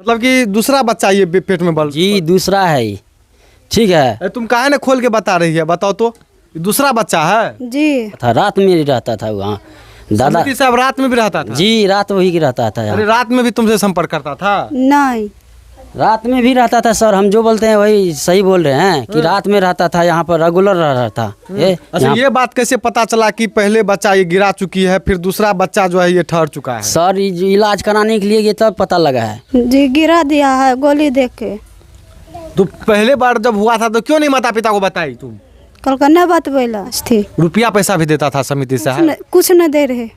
मतलब कि दूसरा बच्चा ये पेट में बल जी दूसरा है ये। ठीक है। तुम काहे ना खोल के बता रही है, बताओ तो दूसरा बच्चा है जी था रात में ही रहता था वहाँ दादा। समिति साहब रात में भी रहता था? जी रात वही की रहता था यहाँ। अरे रात में भी तुमसे संपर्क करता था? नहीं रात में भी रहता था सर, हम जो बोलते हैं वही सही बोल रहे हैं कि रात में रहता था यहाँ पर, रेगुलर रह रहा था ये। अच्छा ये बात कैसे पता चला कि पहले बच्चा ये गिरा चुकी है फिर दूसरा बच्चा जो है ये ठहर चुका है? सर इलाज कराने के लिए ये तब पता लगा है। जी गिरा दिया है गोली देख के। तो पहले बार जब हुआ था तो क्यों नहीं माता पिता को बताई तुम? कल का न बतबैला थी। रुपया पैसा भी देता था समिति साहब? कुछ न दे रहे।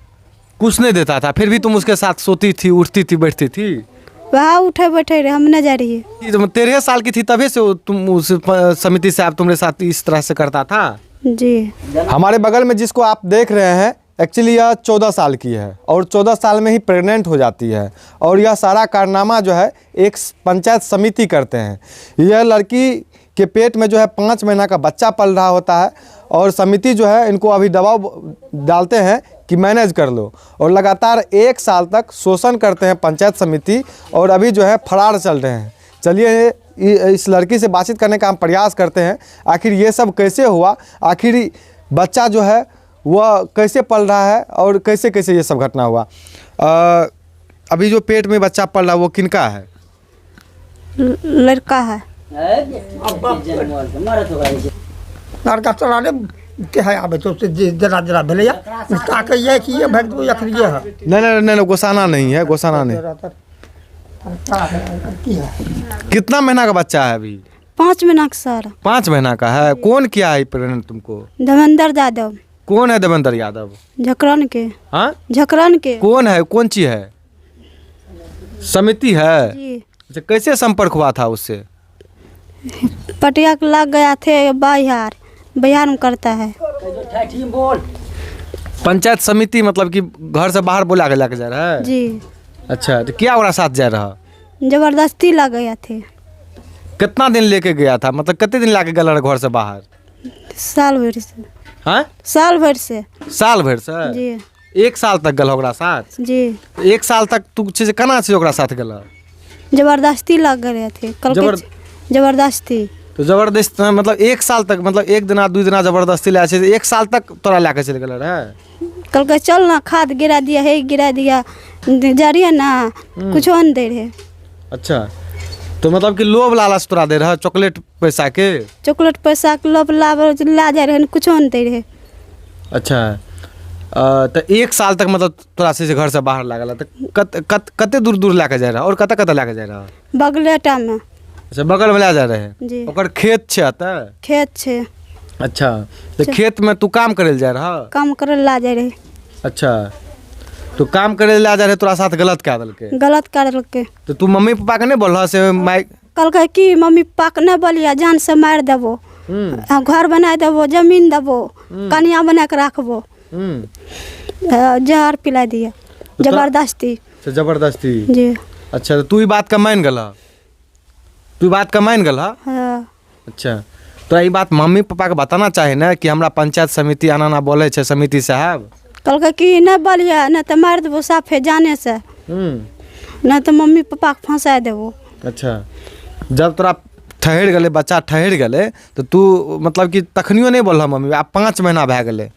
कुछ नहीं देता था, फिर भी तुम उसके साथ सोती थी, उठती थी, बैठती थी? वहाँ उठे बैठे रहे, हम न जा रही है। जब 13 साल की थी तभी से तुम उस समिति साहब तुम्हारे साथ इस तरह से करता था? जी हमारे बगल में जिसको आप देख रहे हैं एक्चुअली यह 14 साल की है और 14 साल में ही प्रेग्नेंट हो जाती है और यह सारा कारनामा जो है एक पंचायत समिति करते हैं। यह लड़की के पेट में जो है 5 महीना का बच्चा पल रहा होता है और समिति जो है इनको अभी दबाव डालते हैं कि मैनेज कर लो और लगातार 1 साल तक शोषण करते हैं पंचायत समिति और अभी जो है फरार चल रहे हैं। चलिए इस लड़की से बातचीत करने का हम प्रयास करते हैं, आखिर ये सब कैसे हुआ, आखिर बच्चा जो है वह कैसे पल रहा है और कैसे कैसे ये सब घटना हुआ। अभी जो पेट में बच्चा पल रहा है वो किनका है? लड़का है। लड़का चलाने के है आबे तो जरा जरा भले उसका कहिए कि ये भक्त ये अखरिए है। नहीं गोसाना नहीं है, गोसाना नहीं। कितना महीना का बच्चा है अभी? 5 महीना का सर। 5 महीना का है। कौन किया है प्रेग्नेंट तुमको? धर्मेंद्र यादव। कौन है देवेंद्र यादव? झकरन के। हाँ झकरन के। कौन है, कौन चीज है? समिति है? जी अच्छा कैसे संपर्क हुआ था उससे? पटिया लग गया थे बिहार में करता है। पंचायत समिति मतलब कि घर से बाहर बुला के लेके जा रहा है? जी। अच्छा तो क्या और साथ जा रहा? जबरदस्ती लग गया थे। कितना दिन लेके गया था, मतलब कितने दिन लाके गया घर से बाहर? साल भर से। हाँ साल भर से। साल भर से? जी 1 साल तक गल ओकरा साथ? जी 1 साल तक तू चीज कना से ओकरा साथ गल? जबरदस्ती लग गए थे कल जबरदस्ती। तो जबरदस्त मतलब 1 साल तक, मतलब 1 दिना 2 दिना जबरदस्ती ले 1 साल तक तोरा लेके चल गल रहे? कल के चल ना खाद गिरा दिया है, गिरा दिया जारी है ना कुछ न दे रहे। अच्छा तो मतलब कि लोभ लालच तोरा दे रहा, चॉकलेट पैसा के? चॉकलेट पैसा के लोभ ला जा रहे, कुछ न दे रहे। अच्छा तो 1 साल तक मतलब तोरा से घर से बाहर लागल तो कते दूर दूर लेके जा रहा और कते कते लेके जा रहा? बगलेटा में। अच्छा बगल में ले जा रहे हैं? जी ओकर खेत छे त? खेत छे। अच्छा तो खेत में तू काम करे जा रहा? काम करे ला जा रहे। अच्छा तो काम करे ला जा रहे, तोरा साथ गलत क्या दलके? गलत कर के। तो तू मम्मी पापा के नहीं बोल रहा से माइक? कल के कि मम्मी पापा के नहीं बोलिया, जान से मार देबो, घर बना देबो, जमीन देबो, कनिया बना के रखबो। जहर पिला दिया जबरदस्ती। जबरदस्ती? जी। अच्छा तो तू बात का मान गला? तू बात का मान गला? हाँ। अच्छा तो ये बात मम्मी पापा के बताना चाहे ना कि हमरा पंचायत समिति आना ना बोले छे समिति साहब? कल के कि नहीं बोलिया, नहीं तो मार देबो साफे जाने से, नहीं तो मम्मी पापा के फंसा देबो। अच्छा जब तोरा ठहर गले, बच्चा ठहर गले तो तू मतलब कि तखनियो नहीं बोल मम्मी? आप 5 महीना भै गले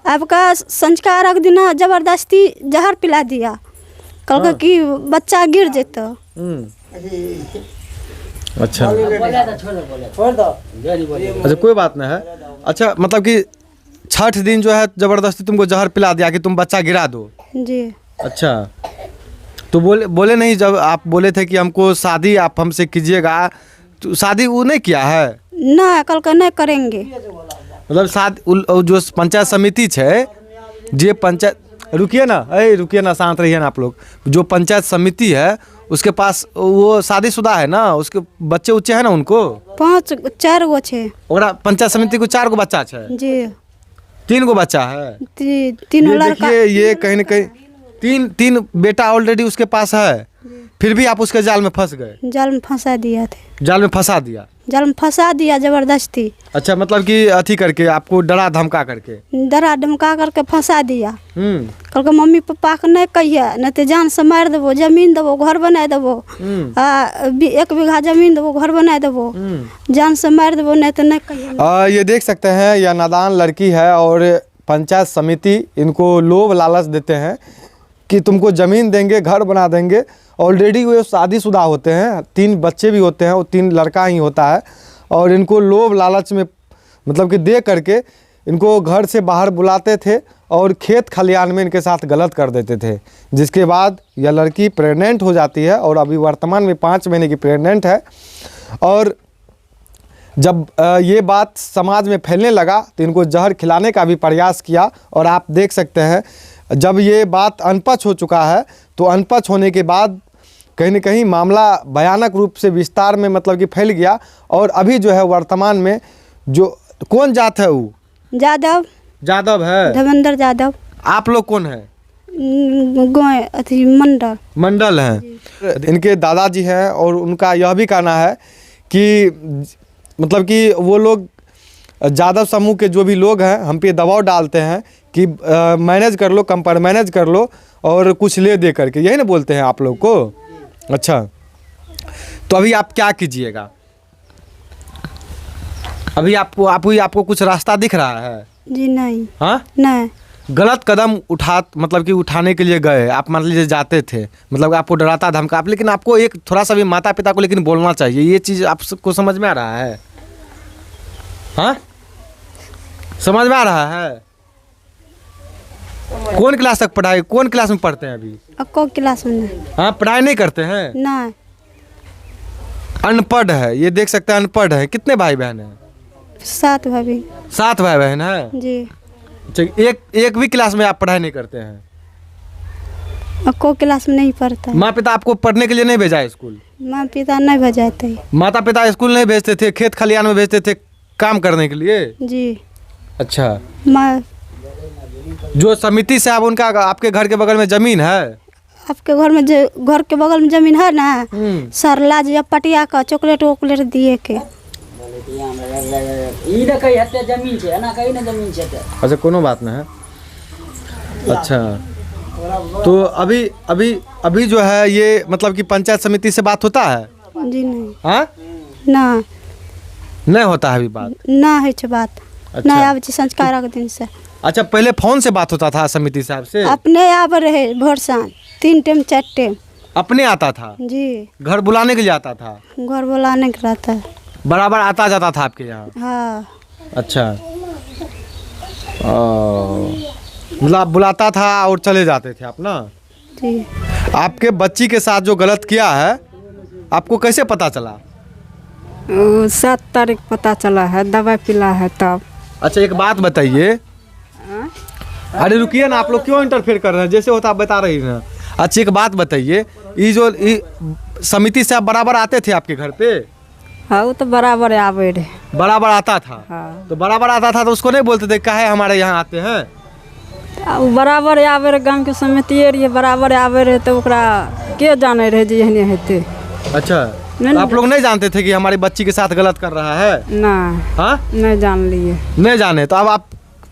आपका संस्कार रख दिना, जबरदस्ती जहर पिला दिया। कल के कि बच्चा गिर जेतो। अच्छा अच्छा कोई बात नहीं है। अच्छा मतलब कि 6 दिन जो है जबरदस्ती तुमको जहर पिला दिया कि तुम बच्चा गिरा दो? जी। अच्छा तो बोले नहीं, जब आप बोले थे कि हमको शादी आप हमसे कीजिएगा, तो शादी वो नहीं किया है? ना कल का नहीं करेंगे। मतलब शादी जो पंचायत समिति है, जे पंचायत, रुकिए ना शांत रहिए ना आप लोग। जो पंचायत समिति है उसके पास वो शादीशुदा है ना, उसके बच्चे उच्चे हैं ना उनको? 4 गो छे। ओकरा पंचायत समिति को 4 गो बच्चा है? जी 3 गो बच्चा है? 3 लड़का। देखिए ये कहीं न कहीं तीन बेटा ऑलरेडी उसके पास है, फिर भी आप उसके जाल में फंस गए? जाल में फंसा दिया थे। जाल में फंसा दिया? जाल में फंसा दिया जबरदस्ती। अच्छा, मतलब कि अथी करके आपको डरा धमका करके? डरा धमका करके फंसा दिया। हम्म। कल के मम्मी पापा के नहीं कहिए, नहीं तो जान से मार देवो, जमीन देवो, घर बना देवो, 1 बीघा जमीन देवो, घर बना देवो, जान से मार देवो, नहीं तो नहीं कहिए। ये देख सकते हैं, यह नादान लड़की है और पंचायत समिति इनको लोभ लालच देते हैं कि तुमको ज़मीन देंगे, घर बना देंगे। ऑलरेडी वो शादीशुदा होते हैं, 3 बच्चे भी होते हैं, वो 3 लड़का ही होता है, और इनको लोभ लालच में मतलब कि दे करके इनको घर से बाहर बुलाते थे और खेत खलिहान में इनके साथ गलत कर देते थे, जिसके बाद यह लड़की प्रेग्नेंट हो जाती है और अभी वर्तमान में 5 महीने की प्रेग्नेंट है। और जब ये बात समाज में फैलने लगा तो इनको जहर खिलाने का भी प्रयास किया, और आप देख सकते हैं जब ये बात अनपच हो चुका है तो अनपच होने के बाद कहीं न कहीं मामला भयानक रूप से विस्तार में मतलब कि फैल गया। और अभी जो है वर्तमान में जो कौन जात है वो? जादव है, धर्मेंद्र जादव। आप लोग कौन है? मंडल हैं। इनके दादाजी हैं और उनका यह भी कहना है कि मतलब कि वो लोग जादव समूह के जो भी लोग हैं हम पे दबाव डालते हैं कि मैनेज कर लो, कंपनी मैनेज कर लो और कुछ ले दे करके, यही ना बोलते हैं आप लोग को? अच्छा, तो अभी आप क्या कीजिएगा? अभी आपको कुछ रास्ता दिख रहा है? जी नहीं। हाँ, नहीं। गलत कदम उठाने के लिए गए आप, मान लीजिए जाते थे, मतलब आपको डराता धमका, लेकिन आपको एक थोड़ा सा भी माता पिता को लेकिन बोलना चाहिए। ये चीज़ आपको समझ में आ रहा है? हाँ, समझ में आ रहा है? कौन क्लास तक पढ़ाई, कौन क्लास में पढ़ते हैं अभी? कौन क्लास में? नहीं। हाँ, पढ़ाई नहीं करते हैं? नहीं। अनपढ़ है, ये देख सकते हैं अनपढ़ है। कितने भाई बहन हैं? 7 भाई। 7 भाई बहन है जी। अच्छा, एक भी क्लास में आप पढ़ाई नहीं करते हैं? को क्लास में नहीं पढ़ता। माँ पिता आपको पढ़ने के लिए नहीं भेजा है स्कूल? माँ पिता नहीं भेजाते। माता पिता स्कूल नहीं भेजते थे, खेत खलिहान में भेजते थे काम करने के लिए? जी। अच्छा, माँ जो समिति से आप उनका आपके घर के बगल में जमीन है? आपके घर में जो घर के बगल में जमीन है ना, सरला जी पटिया का चॉकलेट वोकलेट दिए के। अच्छा, कोनो बात नहीं है। अच्छा, तो अभी जो है ये मतलब कि पंचायत समिति से बात होता है? जी नहीं। हाँ, ना नहीं होता है अभी बात? ना है बात। अच्छा। नहीं आवे संस्कार के दिन से। अच्छा, पहले फोन से बात होता था समिति साहब से? अपने आवे रहे भोर शाम 3 टाइम 4 टाइम। अपने आता था? जी। घर बुलाने के लिए आता था? घर बुलाने के रहता है। बराबर आता जाता था आपके यहाँ? हाँ। अच्छा, मतलब बुलाता था और चले जाते थे आप ना? जी। आपके बच्ची के साथ जो गलत किया है आपको कैसे पता चला? 7 तारीख पता चला है, दवाई पिला है तब। अच्छा, एक बात बताइए। अरे रुकिए ना, आप लोग क्यों इंटरफेयर कर रहे हैं? जैसे होता आप बता रही ना। अच्छा, एक बात बताइए, ये जो समिति से आप बराबर आते थे आपके घर पे? हाँ, वो तो बराबर आवे रहे। बराबर आता था? हाँ। तो बराबर आता था तो उसको नहीं बोलते थे काहे हमारे यहाँ आते हैं? वो बराबर आवे रहे, गांव के समिति रही बराबर आवे रहे, तो ओकरा के जाने रहे जी एहने हेते। अच्छा, तो आप लोग नहीं जानते थे कि हमारी बच्ची के साथ गलत कर रहा है? ना। हाँ, नहीं जान लिए। नहीं जाने। तो अब आप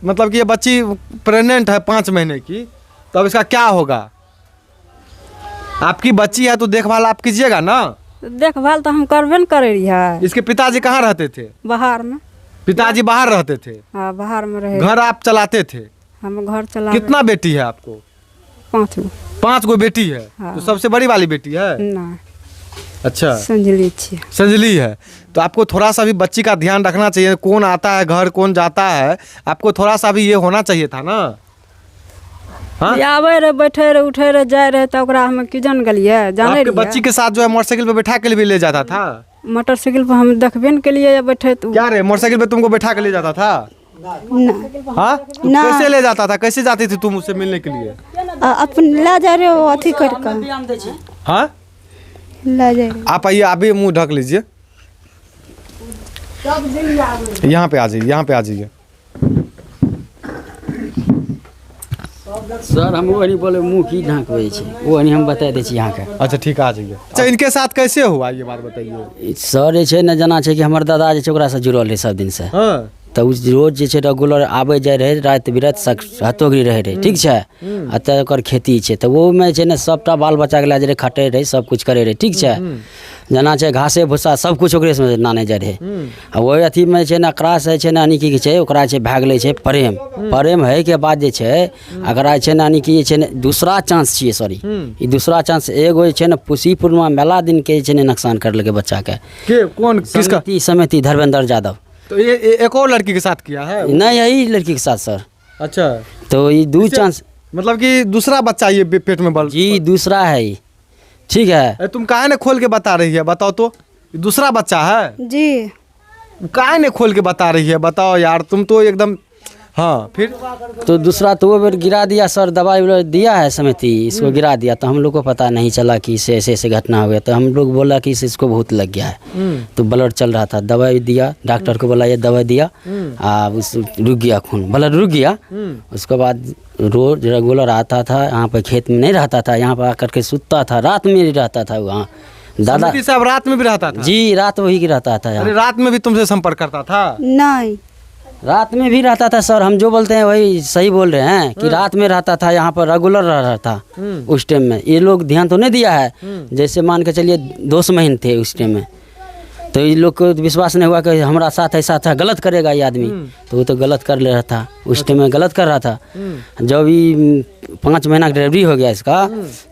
मतलब कि ये बच्ची प्रेग्नेंट है 5 महीने की, तो अब इसका क्या होगा? आपकी बच्ची है तो देखभाल आप कीजिएगा ना? देखभाल तो हम करबे न करे रही है। इसके पिताजी कहाँ रहते थे? बाहर में। पिताजी बाहर रहते थे? हाँ, बाहर में रहे। घर आप चलाते थे? हम घर चला। कितना बेटी है आपको? 5 गो। 5 गो बेटी है? हाँ। तो सबसे बड़ी वाली बेटी है? ना। अच्छा, संजली छी। संजली है। तो आपको थोड़ा सा भी बच्ची का ध्यान रखना चाहिए, कौन आता है घर, कौन जाता है, आपको थोड़ा सा भी ये होना चाहिए था ना? हाँ? आवे रहे, बैठे रहे, उठे रहे, जाए रहे, तो ओकरा हम की जान गलिए, जाने आपके बच्ची के साथ जो है मोटरसाइकिल पे बैठा के भी ले जाता था? मोटरसाइकिल पर हम देखबे न के लिए बैठे तो। क्या रे, मोटरसाइकिल पे तुमको बैठा के ले जाता था? हाँ, ना। कैसे ले जाता था? कैसे जाती थी तुम उससे मिलने के लिए? अपन ला जा रहे हो अथी करके। हाँ, ला जा रहे। आप आइए, आप भी मुंह ढक लीजिए। यहाँ पे आ जाइए, यहाँ पे आ जाइए। सर हम वो नहीं बोले मुँह की ढाँकबै छै वो नहीं हम बता दै छी अहाँके। अच्छा ठीक आ जाइए। अच्छा इनके साथ कैसे हुआ ये बात बताइए। सर जे छै ने जेना छै कि हमर दादा जे छै ओकरासँ जुड़ल रहै सब दिनसँ। हाँ तऽ ओ रोज जे छै रेगुलर आबै जाइ रहै राति बिराति हतोगरी रहै रहै ठीक छै। आ तऽ ओकर खेती छै तऽ ओहिमे छै ने सबटा बाल बच्चाके लए जाइ रहै खटै रहै सबकिछु करै रहै ठीक छै। जेना छै घासे भूसा सबकिछु ओकरेसँ नाने जाइ रहै। आ ओहि अथीमे छै ने एकरासँ छै ने यानी कि छै ओकरा छै भए गेलै छै प्रेम। प्रेम होइके बाद जे छै एकरा छै ने यानी कि जे छै ने दूसरा चांस छियै सॉरी ई दूसरा चांस एगो जे छै ने पुसी पूर्णिमा मेला दिनके जे छै ने नुकसान करलकै बच्चाके। के कौन किसका? समिति धर्मेंद्र यादव। तो ये एक और लड़की के साथ किया है? नहीं यही लड़की के साथ सर। अच्छा तो ये दो चांस मतलब कि दूसरा बच्चा ये पेट में बल जी दूसरा है ये ठीक है। तुम काहे ने खोल के बता रही है बताओ तो ये दूसरा बच्चा है? जी काहे ने खोल के बता रही है बताओ यार तुम तो एकदम। हाँ फिर तो दूसरा तो वो बेर गिरा दिया सर दवाई दिया है समिति इसको गिरा दिया तो हम लोग को पता नहीं चला कि इससे ऐसे ऐसे घटना हो गया। तो हम लोग बोला कि इसको भूत लग गया है। तो ब्लड चल रहा था दवाई दिया डॉक्टर को बोला ये दवाई दिया उस रुक गया खून ब्लड रुक गया। उसके बाद रोज रेगुलर आता था यहाँ पर खेत में नहीं रहता था यहाँ पर आकर के सुतता था रात में ही रहता था वहाँ दादा साहब रात में भी रहता था? जी रात वही की रहता था यहाँ। अरे रात में भी तुमसे संपर्क करता था? नहीं रात में भी रहता था सर हम जो बोलते हैं वही सही बोल रहे हैं कि रात में रहता था यहाँ पर रेगुलर रह रहा था उस टाइम में। ये लोग ध्यान तो नहीं दिया है जैसे मान के चलिए 2 महीने थे उस टाइम में। तो ये लोग को विश्वास नहीं हुआ कि हमारा साथ ऐसा था गलत करेगा ये आदमी। तो वो तो गलत कर ले रहा था उस टाइम में गलत कर रहा था। जब ये 5 महीना का डिलीवरी हो गया इसका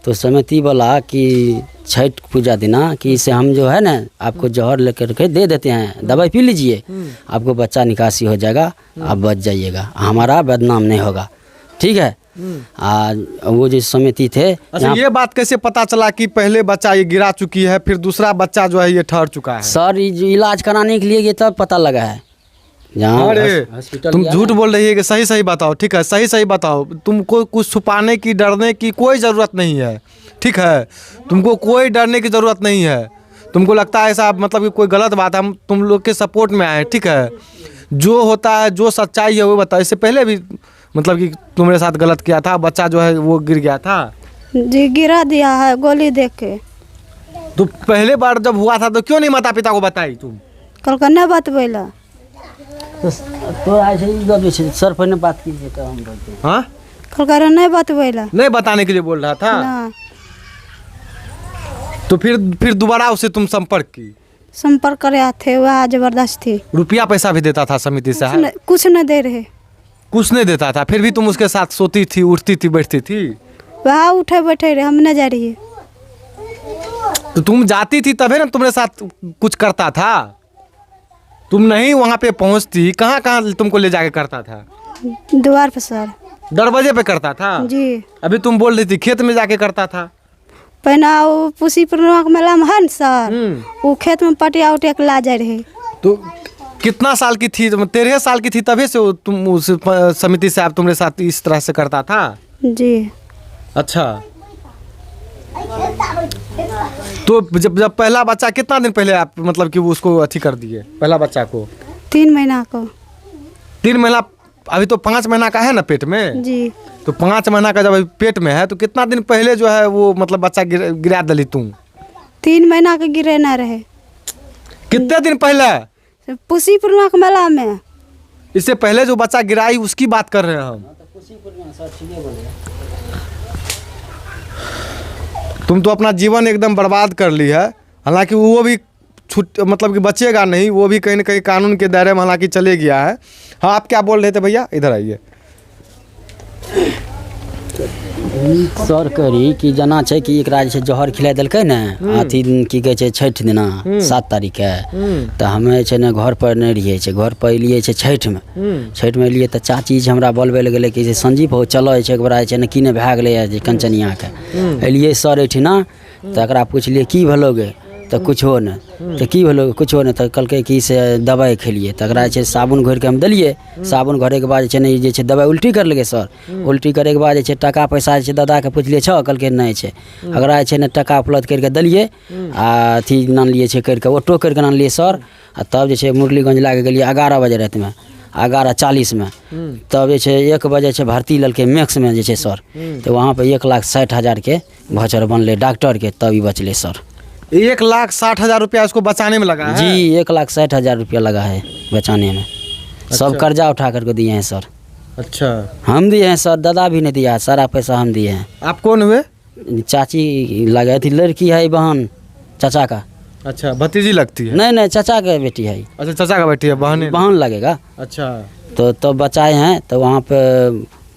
तो समिति बोला कि छठ पूजा देना कि इसे हम जो है ना आपको जौहर लेकर के दे देते हैं दवाई पी लीजिए आपको बच्चा निकासी हो जाएगा आप बच जाइएगा हमारा बदनाम नहीं होगा ठीक है। वो जो समिति थे। अच्छा ये बात कैसे पता चला कि पहले बच्चा ये गिरा चुकी है फिर दूसरा बच्चा जो है ये ठहर चुका है? सर इलाज कराने के लिए ये तब पता लगा है जहाँ अरे तुम झूठ बोल रही है कि सही सही बताओ ठीक है सही सही बताओ। तुमको कुछ छुपाने की डरने की कोई ज़रूरत नहीं है ठीक है। तुमको कोई डरने की ज़रूरत नहीं है। तुमको लगता है ऐसा मतलब कि कोई गलत बात हम तुम लोग के सपोर्ट में आए ठीक है। जो होता है जो सच्चाई है वो बताओ। इससे पहले भी मतलब कि तुम्हारे साथ गलत किया था बच्चा जो है वो गिर गया था? जी गिरा दिया है गोली देख के। तो पहले बार जब हुआ था तो क्यों नहीं माता पिता को बताई तुम? कल का नहीं बतबैला तो ऐसे ही जब सर पर बात कीजिए तो हम बोलते हैं। हाँ कल का नहीं बतबैला नहीं बताने के लिए बोल रहा था ना। तो फिर दोबारा उसे तुम संपर्क की? संपर्क करे थे वह जबरदस्ती रुपया पैसा भी देता था समिति साहब? कुछ न दे रहे कुछ नहीं देता था फिर भी तुम उसके साथ सोती थी उठती थी बैठती थी? वहाँ उठे बैठे रहे हम न जा रही। तो तुम जाती थी तभी ना तुम्हारे साथ कुछ करता था। तुम नहीं वहाँ पे पहुँचती कहाँ कहाँ तुमको ले जाके करता था? द्वार पर सर दरवाजे पे करता था? जी अभी तुम बोल रही थी खेत में जाके करता था। पहना वो पुसी पूर्णिमा के मेला में है न सर वो खेत में पटिया उटिया के ला जा रहे। तो कितना साल की थी? 13 साल की थी तभी से तुम उस समिति से आप तुम्हारे साथ इस तरह से करता था? जी अच्छा तो जब पहला बच्चा कितना दिन पहले आप मतलब कि उसको अथी कर दिए पहला बच्चा को? 3 महीना को। 3 महीना अभी तो 5 महीना का है ना पेट में? जी तो 5 महीना का जब अभी पेट में है तो कितना दिन पहले जो है वो मतलब बच्चा गिरा दली तुम? 3 महीना के गिरे ना रहे। कितने दिन पहले? पुसी पूर्णिमा के मेला में। इससे पहले जो बच्चा गिराई उसकी बात कर रहे हैं हम। तुम तो अपना जीवन एकदम बर्बाद कर ली है। हालांकि वो भी छूट मतलब कि बचेगा नहीं वो भी कहीं ना कहीं कानून के दायरे में हालांकि चले गया है। हाँ आप क्या बोल रहे थे भैया इधर आइए। सर करी कि जना छै कि एकरा जे छै जहर खिला देलकै ने अथी की कहै छै छठ दिना 7 तारीख के तो हमे छै ने घर पर नहीं रहिए छै घर पर एलिए छै छठ में एलिए तो चाची जे हमरा बोलबे लगे कि जे संजीव हो चलो छै एक बार छै ने की ने भए गेलै जे कंचनिया के एलिए सर एठिना तो एकरा पूछलिए की भेलोगे तो कुछ हो नहीं तो की भेलो कुछ हो नहीं तो कहलकै कि से दवाई खेलिए तो एकरा छै साबुन घोर के हम दिलिए साबुन घोरे के बाद छै ने जे छै दवाई उल्टी कर लगे सर उल्टी करे के बाद जे छै टका पैसा जे छै दादा के पूछलिए छ कहलकै नहीं छै एकरा छै ने टका उपलब्ध करके दिलिए आ अथी नानलिए छै करके ऑटो करके नानलिए सर आ तब जे छै मुरलीगंज लागे गेलिए 11 बजे रात में 11:40 में, तब जे छै 1 बजे छै भर्ती लेलकै मैक्स में जे छै सर, तो वहाँ पे 1,60,000 के वाउचर बनले डॉक्टर के, तब ही बचले सर। 1,60,000 रुपया उसको बचाने में लगा है? जी 1,60,000 रुपया लगा है बचाने में। सब कर्जा उठा करके दिए हैं सर। अच्छा, हम दिए हैं सर, दादा भी नहीं दिया है, सारा पैसा हम दिए हैं। आप कौन हुए? चाची लगे थी, लड़की है बहन चाचा का। अच्छा, भतीजी लगती है? नहीं चाचा के बेटी है। अच्छा, चाचा का बेटी है, बहन लगेगा। अच्छा, तो बचाए हैं, तो वहाँ पे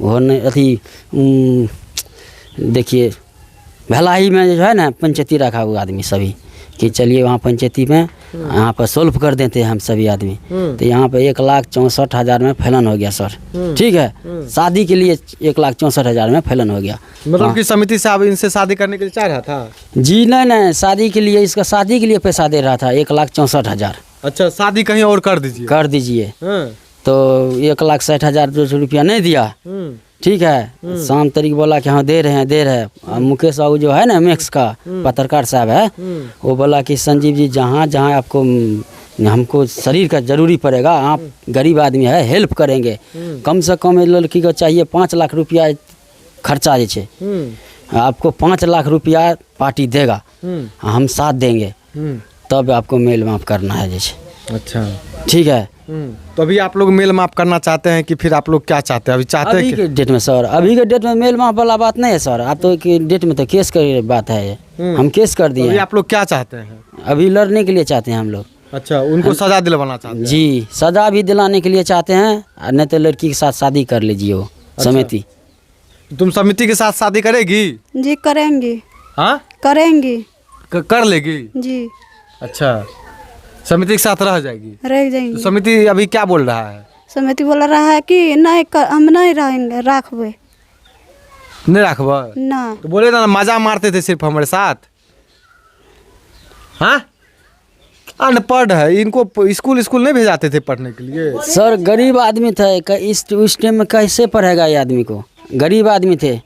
होने अथी देखिए भलाई में जो है ना पंचायती रखा हुआ आदमी सभी कि चलिए वहाँ पंचायती में यहाँ पर सोल्व कर देते हैं हम सभी आदमी। तो यहाँ पे 1,64,000 में फैलन हो गया सर। ठीक है, शादी के लिए 1,64,000 में फैलन हो गया। मतलब कि समिति साहब इनसे शादी करने के लिए चाह रहा था? जी नहीं, शादी के लिए, इसका शादी के लिए पैसा दे रहा था 1,64,000। अच्छा, शादी कहीं और कर दीजिए। तो 1,60,000 रुपया नहीं दिया। ठीक है, शाम तरीक बोला कि हाँ दे रहे हैं। और मुकेश बाबू जो है ना मैक्स का पत्रकार साहब है, वो बोला कि संजीव जी जहाँ आपको हमको शरीर का जरूरी पड़ेगा, आप गरीब आदमी है, हेल्प करेंगे। कम से कम लड़की को चाहिए 5 लाख रुपया खर्चा जे छे, आपको 5 लाख रुपया पार्टी देगा, हम साथ देंगे, तब आपको मेल माफ करना है जैसे। अच्छा, ठीक है। तो अभी आप लोग मेल माफ करना चाहते हैं कि फिर आप लोग क्या चाहते हैं? अभी चाहते हैं के डेट में सर, अभी के डेट में मेल माफ वाला बात नहीं है सर। आप तो के डेट में तो केस की बात है, हम केस कर दिए। अभी आप लोग क्या चाहते हैं? अभी लड़ने के लिए चाहते हैं हम लोग। अच्छा, उनको सजा दिलवाना चाहते हैं? जी, सजा भी दिलाने के लिए चाहते हैं, और नहीं तो लड़की के साथ शादी कर लीजिए वो समिति। तुम समिति के साथ शादी करेगी? जी करेंगी। हाँ, करेंगी। कर लेगी? जी। अच्छा, समिति के साथ रह जाएगी? रह जाएंगे। तो समिति अभी क्या बोल रहा है? समिति बोल रहा है कि नहीं हम नहीं रहेंगे, रखबे नहीं रखबा ना। तो बोले ना मजा मारते थे सिर्फ हमारे साथ। हाँ, अनपढ़ है, इनको स्कूल नहीं भेजाते थे पढ़ने के लिए? सर गरीब आदमी थे, इस टाइम में कैसे पढ़ेगा ये आदमी को? गरीब आदमी थे,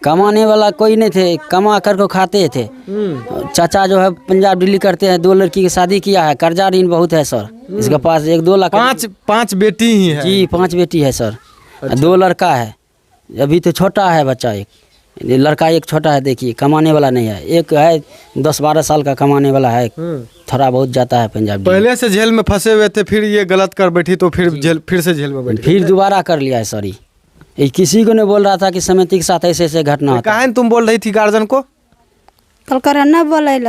कमाने वाला कोई नहीं थे, कमा कर को खाते थे। चाचा जो है पंजाब दिल्ली करते हैं, 2 लड़की की शादी किया है, कर्जा ऋण बहुत है सर इसके पास, 1-2 लाख। 5 बेटी ही है? जी 5 बेटी है सर। अच्छा। 2 लड़का है, अभी तो छोटा है बच्चा, एक लड़का एक छोटा है, देखिए कमाने वाला नहीं है। एक है 10-12 साल का कमाने वाला है, थोड़ा बहुत जाता है पंजाब। पहले से जेल में फंसे हुए थे, फिर ये गलत कर बैठी तो फिर से जेल में बैठी, फिर दोबारा कर लिया है सर। ये किसी को नहीं बोल रहा था कि समिति के साथ ऐसे घटना होता है। कहाँ तुम बोल रही थी गार्जियन को? कल कर न बोले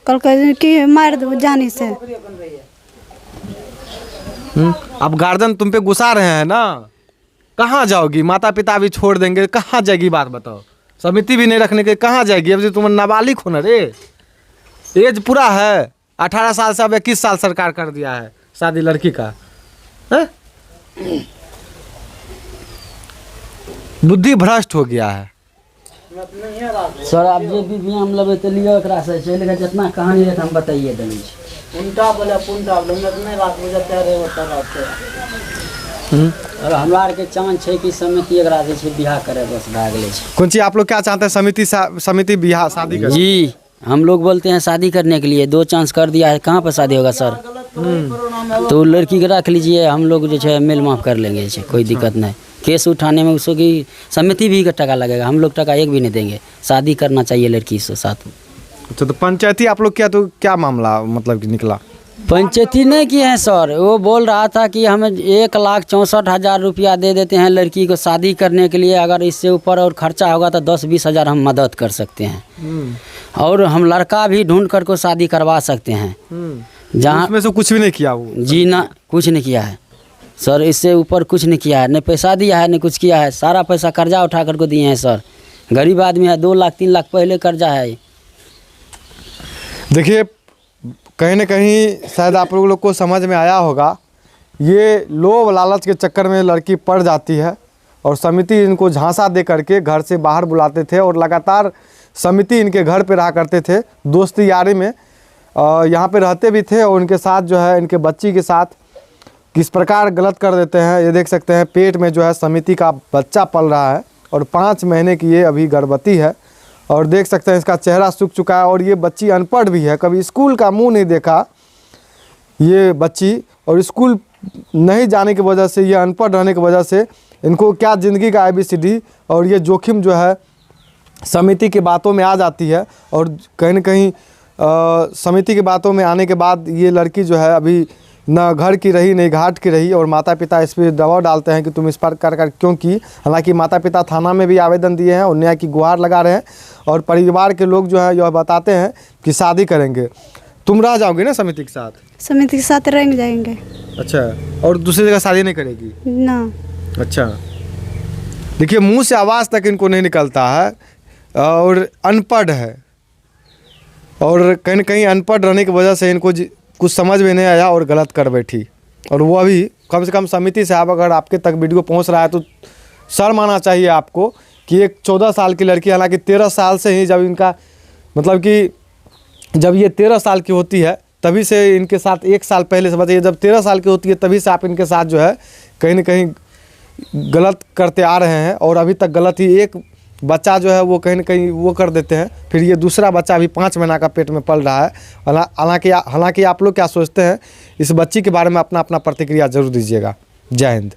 कल कर कि मार दो जानी से। अब गार्जियन तुम पे गुस्सा रहे हैं ना, कहाँ जाओगी? माता पिता भी छोड़ देंगे, कहाँ जाएगी? बात बताओ, समिति भी नहीं रखने के कहाँ जाएगी? अब तुम नाबालिग हो ना रे, एज पूरा है 18 साल से, अब 21 साल सरकार कर दिया है शादी लड़की का है? बुद्धि भ्रष्ट हो गया है सर। आप जो भी हम लेबै तो लियो, एकरा से चल के जितना कहानी है हम बताइए देनी छै। उल्टा बोले पुंटा बोले, नहीं रात बुझते रहे ओतऽ रात। और हमरा आर के चांस छै कि समिति एकरा जे छै बियाह करे, बस भए गेलै छै। कौन चीज आप लोग क्या चाहते हैं? समिति बियाह शादी करे? जी हम लोग बोलते हैं शादी करने के लिए, 2 चांस कर दिया है, कहाँ पर शादी होगा सर? तो लड़की के रख लीजिए, हम लोग जो है मेल माफ कर लेंगे, कोई दिक्कत नहीं। केस उठाने में उसको की समिति भी का टका लगेगा, हम लोग टका एक भी नहीं देंगे। शादी करना चाहिए लड़की से साथ में। अच्छा, तो पंचायती आप लोग क्या मामला मतलब कि निकला? पंचायती नहीं किए हैं सर, वो बोल रहा था कि हमें 1,64,000 रुपया दे देते हैं लड़की को शादी करने के लिए, अगर इससे ऊपर और खर्चा होगा तो 10-20 हज़ार हम मदद कर सकते हैं, और हम लड़का भी ढूंढ कर को शादी करवा सकते हैं। जहाँ उसमें से कुछ भी नहीं किया वो? जी ना, कुछ नहीं किया है सर, इससे ऊपर कुछ नहीं किया है, नहीं पैसा दिया है, नहीं कुछ किया है। सारा पैसा कर्जा उठा कर को दिए हैं सर। गरीब आदमी है, 2 लाख 3 लाख पहले कर्जा है। देखिए, कहीं ना कहीं शायद आप लोग को समझ में आया होगा, ये लोभ लालच के चक्कर में लड़की पड़ जाती है, और समिति इनको झांसा दे करके घर से बाहर बुलाते थे, और लगातार समिति इनके घर पे रहा करते थे दोस्ती यारी में, यहाँ पे रहते भी थे, और उनके साथ जो है इनके बच्ची के साथ किस प्रकार गलत कर देते हैं। ये देख सकते हैं, पेट में जो है समिति का बच्चा पल रहा है, और 5 महीने की ये अभी गर्भवती है, और देख सकते हैं इसका चेहरा सूख चुका है, और ये बच्ची अनपढ़ भी है, कभी स्कूल का मुंह नहीं देखा ये बच्ची, और स्कूल नहीं जाने की वजह से, ये अनपढ़ रहने की वजह से इनको क्या ज़िंदगी का ABCD और ये जोखिम जो है समिति की बातों में आ जाती है। और कहीं न कहीं समिति की बातों में आने के बाद ये लड़की जो है अभी ना घर की रही नहीं घाट की रही, और माता पिता इस पर दबाव डालते हैं कि तुम इस पर कर क्यों की। हालांकि माता पिता थाना में भी आवेदन दिए हैं और न्याय की गुहार लगा रहे हैं, और परिवार के लोग जो है यह बताते हैं कि शादी करेंगे। तुम रह जाओगे ना समिति के साथ? समिति के साथ रह जाएंगे। अच्छा, और दूसरी जगह शादी नहीं करेगी ना। अच्छा, देखिए मुंह से आवाज़ तक इनको नहीं निकलता है, और अनपढ़ है, और कहीं न कहीं अनपढ़ रहने की वजह से इनको कुछ समझ में नहीं आया और गलत कर बैठी। और वो अभी कम से कम समिति से अगर आपके तक वीडियो पहुंच रहा है तो शर्म आना चाहिए आपको कि एक 14 साल की लड़की, हालांकि 13 साल से ही जब इनका मतलब कि जब ये 13 साल की होती है तभी से इनके साथ 1 साल पहले से, बताइए जब 13 साल की होती है तभी से आप इनके साथ जो है कहीं न कहीं गलत करते आ रहे हैं, और अभी तक गलत ही। एक बच्चा जो है वो कहीं न कहीं वो कर देते हैं, फिर ये दूसरा बच्चा अभी 5 महीना का पेट में पल रहा है। हालांकि आप लोग क्या सोचते हैं इस बच्ची के बारे में अपना प्रतिक्रिया जरूर दीजिएगा। जय हिंद।